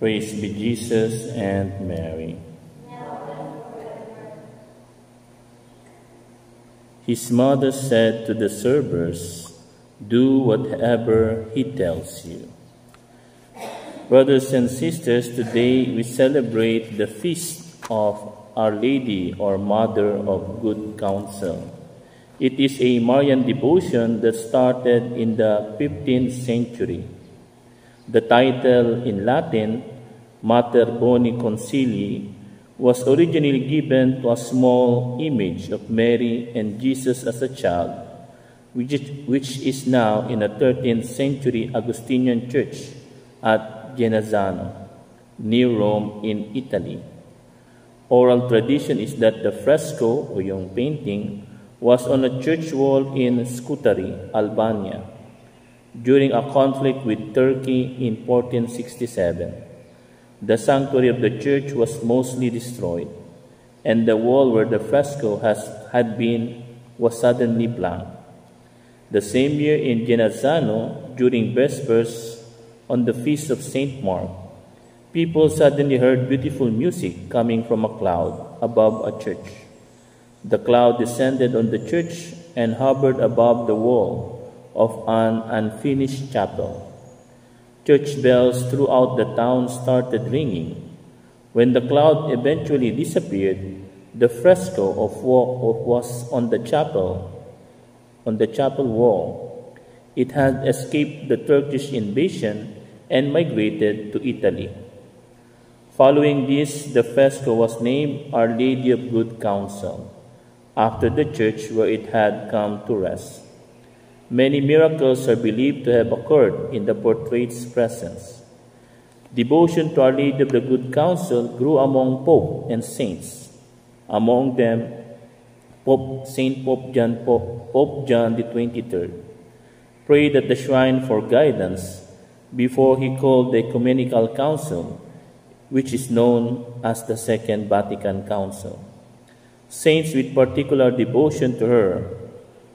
Praise be Jesus and Mary. His mother said to the servers, "Do whatever he tells you." Brothers and sisters, today we celebrate the feast of Our Lady, or Mother of Good Counsel. It is a Marian devotion that started in the 15th century. The title in Latin, Mater Boni Concilii, was originally given to a small image of Mary and Jesus as a child, which is now in a 13th century Augustinian church at Genazzano, near Rome in Italy. Oral tradition is that the fresco, o yung painting, was on a church wall in Scutari, Albania, during a conflict with Turkey in 1467. The sanctuary of the church was mostly destroyed, and the wall where the fresco had been was suddenly blank. The same year in Genazzano, during Vespers on the feast of Saint Mark, people suddenly heard beautiful music coming from a cloud above a church. The cloud descended on the church and hovered above the wall of an unfinished chapel. Church bells throughout the town started ringing. When the cloud eventually disappeared, the fresco was on the chapel wall. It had escaped the Turkish invasion and migrated to Italy. Following this, the fresco was named Our Lady of Good Counsel, after the church where it had come to rest. Many miracles are believed to have occurred in the portrait's presence. Devotion to Our Lady of the Good Counsel grew among Pope and saints. Among them, Pope John the 23rd prayed at the shrine for guidance before he called the Ecumenical Council, which is known as the Second Vatican Council. Saints with particular devotion to her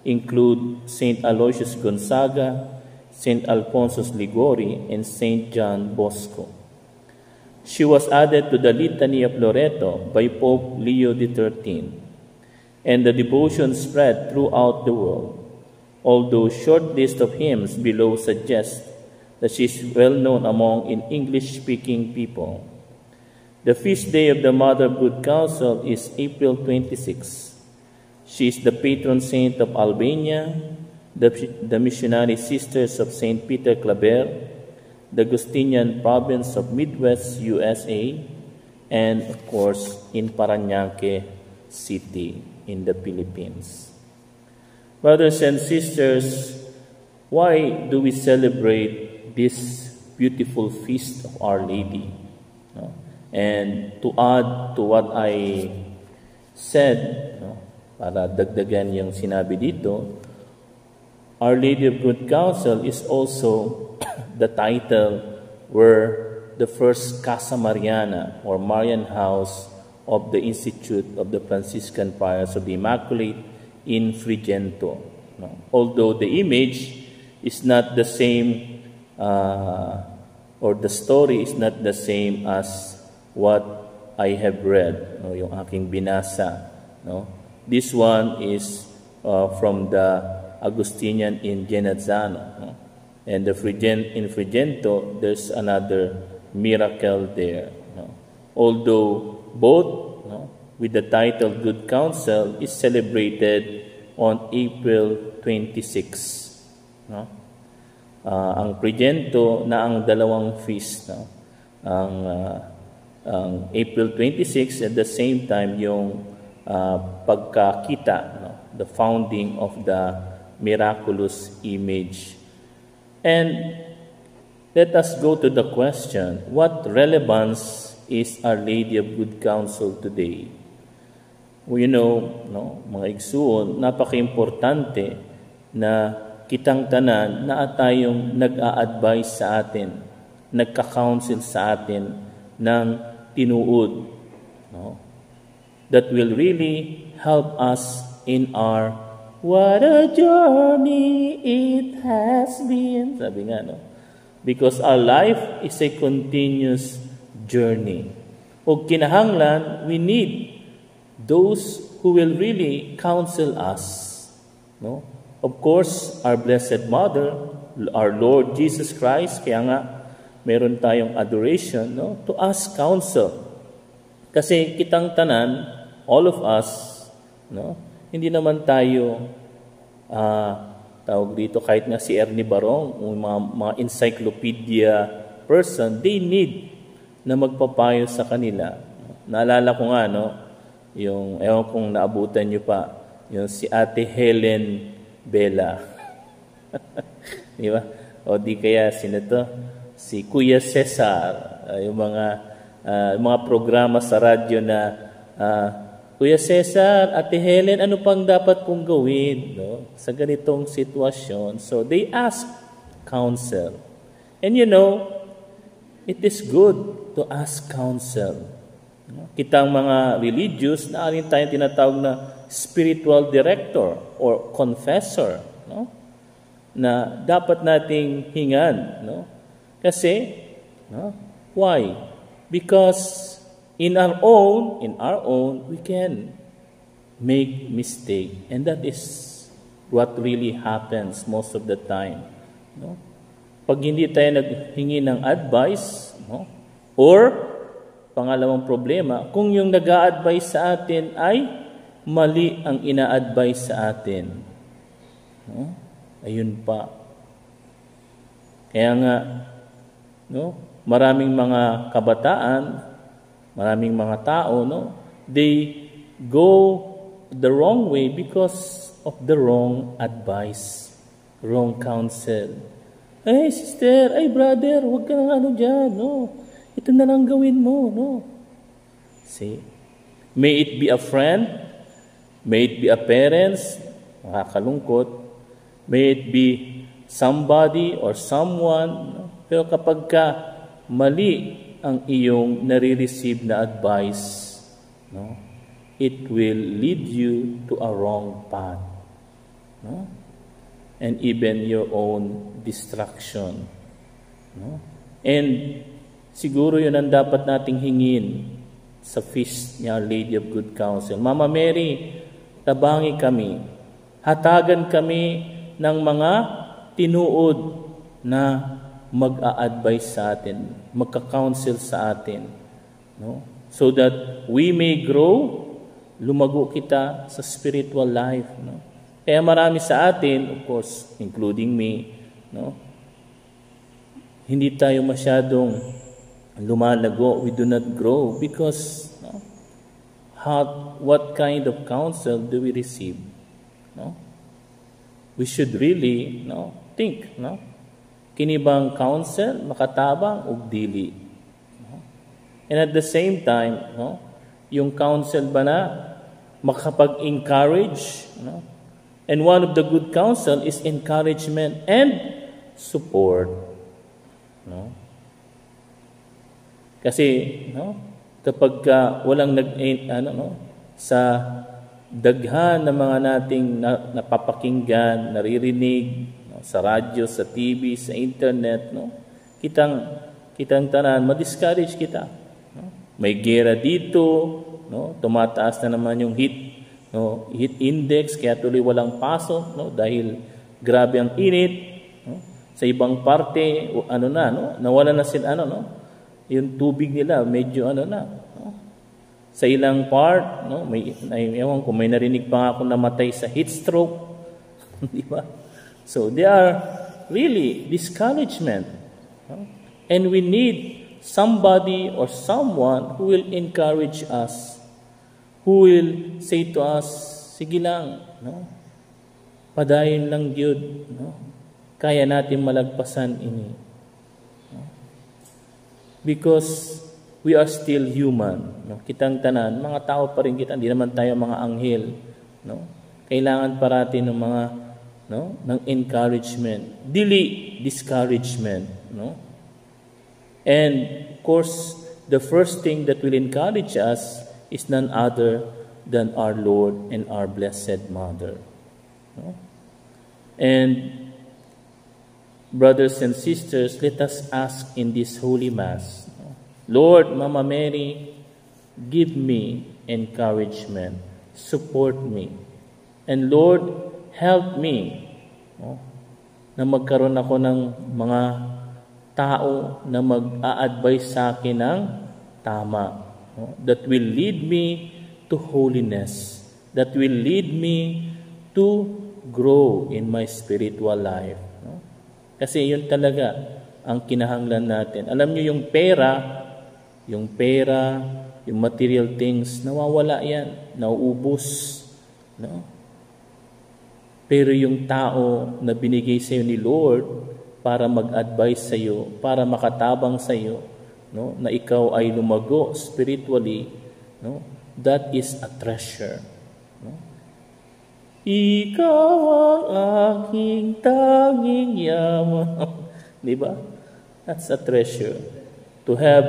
include Saint Aloysius Gonzaga, Saint Alphonsus Liguori, and Saint John Bosco. She was added to the Litany of Loreto by Pope Leo XIII, and the devotion spread throughout the world, although short list of hymns below suggest that she is well known among English-speaking people. The feast day of the Mother of Good Counsel is April 26. She is the patron saint of Albania, the missionary sisters of St. Peter Claver, the Augustinian province of Midwest USA, and of course in Parañaque City in the Philippines. Brothers and sisters, why do we celebrate this beautiful feast of Our Lady? And to add to what I said, para dagdagan yung sinabi dito, Our Lady of Good Counsel is also the title where the first Casa Mariana, or Marian House of the Institute of the Franciscan Friars of the Immaculate in Frigento. Although the image is not the same, or the story is not the same as what I have read, yung aking binasa. This one is from the Augustinian in Genazzano. And in Frigento, there's another miracle there. Although both with the title Good Counsel is celebrated on April 26. Ang Frigento na ang dalawang feast. Ang April 26 at the same time yung pagkakita, the founding of the miraculous image. And let us go to the question, what relevance is Our Lady of Good Counsel today? Well, mga igsuon, napaka-importante na kitang tanan na tayong nag-a-advise sa atin, nagka-counsel sa atin ng tinuod, that will really help us in our what a journey it has been. Sabi nga, because our life is a continuous journey. O kinahanglan, we need those who will really counsel us. No? Of course, our Blessed Mother, our Lord Jesus Christ, kaya nga meron tayong adoration, no? To ask counsel. Kasi kitang tanan, all of us, no? Hindi naman tayo tawag dito, kahit nga si Ernie Barong, mga encyclopedia person, they need na magpapayo sa kanila. Naalala ko nga, no, yung, ewan kung naabutan nyo pa, yung si Ate Helen Bella. Di ba? O di kaya, sino to? Si Kuya Cesar, yung mga programa sa radyo na, Kuya Cesar, Ate Helen, ano pang dapat kong gawin, no, sa ganitong sitwasyon? So they ask counsel. And you know, it is good to ask counsel. No? Kitang mga religious, naarin tayong tinatawag na spiritual director or confessor, no? Na dapat nating hingan. No? Kasi, no? Why? Because in our own, we can make mistake. And that is what really happens most of the time. No? Pag hindi tayo naghingi ng advice, no? Or, pangalawang problema, kung yung nag-a-advise sa atin ay mali ang ina-advise sa atin. No? Ayun pa. Kaya nga, no? Maraming mga kabataan, maraming mga tao, no? They go the wrong way because of the wrong advice, wrong counsel. Ay, sister, ay, brother, huwag ka nang dyan, no? Ito na lang gawin mo, no? See? May it be a friend, may it be a parents, makakalungkot, may it be somebody or someone, no? Pero kapag ka mali ang iyong nare-receive na advice, no, it will lead you to a wrong path, no, and even your own destruction, no. And siguro yun ang dapat nating hingin sa feast ni Our Lady of Good Counsel. Mama Mary, tabangi kami, hatagan kami ng mga tinuod na mag-a-advise sa atin, magka-counsel sa atin, no? So that we may grow, lumago kita sa spiritual life, no? Kaya marami sa atin, of course, including me, no? Hindi tayo masyadong lumalago, we do not grow because, no? What kind of counsel do we receive, no? We should really, no, think, no? Kinibang counsel, makatabang, ug dili. No? And at the same time, no, yung counsel ba na makapag-encourage, no? And one of the good counsel is encouragement and support. No? Kasi, no, kapag walang sa daghan na mga nating napapakinggan, naririnig, sa radyo, sa TV, sa internet, no? Kitang tanan, ma-discourage kita. No? May gera dito, no? Tumataas na naman yung heat index, kaya tuloy walang pasok, no? Dahil grabe ang init, no? Sa ibang parte, no? Nawala na sila, no? Yung tubig nila, medyo no? Sa ilang part, no? May narinig pa nga ako namatay sa heat stroke, di ba? So, they are really discouragement. No? And we need somebody or someone who will encourage us, who will say to us, sige lang, no? Padayon lang yun, no? Kaya natin malagpasan ini. No? Because we are still human. No? Kitang tanan, mga tao pa rin kita, hindi naman tayo mga anghel. No? Kailangan parating ng mga ng encouragement, dili discouragement, no? And of course, the first thing that will encourage us is none other than our Lord and our Blessed Mother, no? And brothers and sisters, let us ask in this Holy Mass, no? Lord, Mama Mary, give me encouragement. Support me. And Lord, help me na magkaroon ako ng mga tao na mag-a-advise sa akin ng tama. That will lead me to holiness. That will lead me to grow in my spiritual life. Kasi yun talaga ang kinahanglan natin. Alam niyo yung pera, yung material things, nawawala yan, nauubos. Pero yung tao na binigay sa iyo ni Lord para mag-advise sa iyo, para makatabang sa iyo, na ikaw ay lumago spiritually, that is a treasure. Ikaw ang aking tanging yaman. Diba? That's a treasure. To have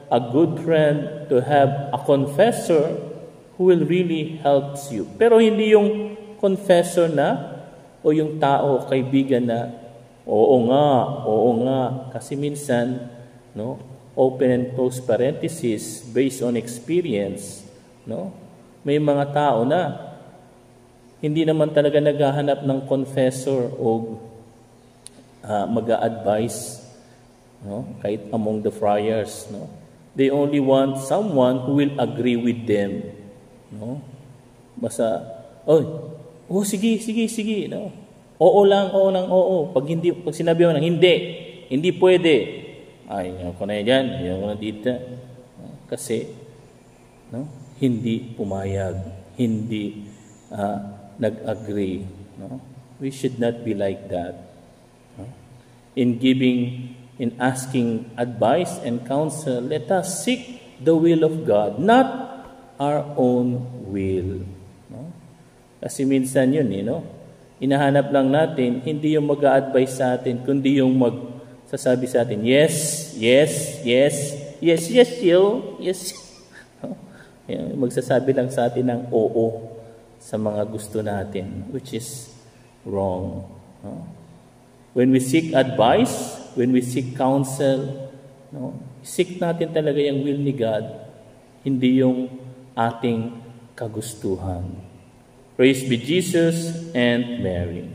a good friend, to have a confessor who will really help you. Pero hindi yung confessor na o yung tao, kaibigan na oo nga. Kasi minsan, open and close parenthesis, based on experience, may mga tao na hindi naman talaga naghahanap ng confessor o mag-a-advise, kahit among the friars. They only want someone who will agree with them. Basta, sige. Oo lang. Pag sinabi mo na, hindi pwede. Ayaw ko na yan, ayaw ko na dito. Kasi, hindi pumayag, hindi nag-agree. We should not be like that. In asking advice and counsel, let us seek the will of God, not our own will. Kasi minsan yun, hinahanap lang natin, hindi yung mag-a-advise sa atin, kundi yung magsasabi sa atin, yes. Magsasabi lang sa atin ng oo sa mga gusto natin, which is wrong. When we seek advice, when we seek counsel, seek natin talaga yung will ni God, hindi yung ating kagustuhan. Praise be Jesus and Mary.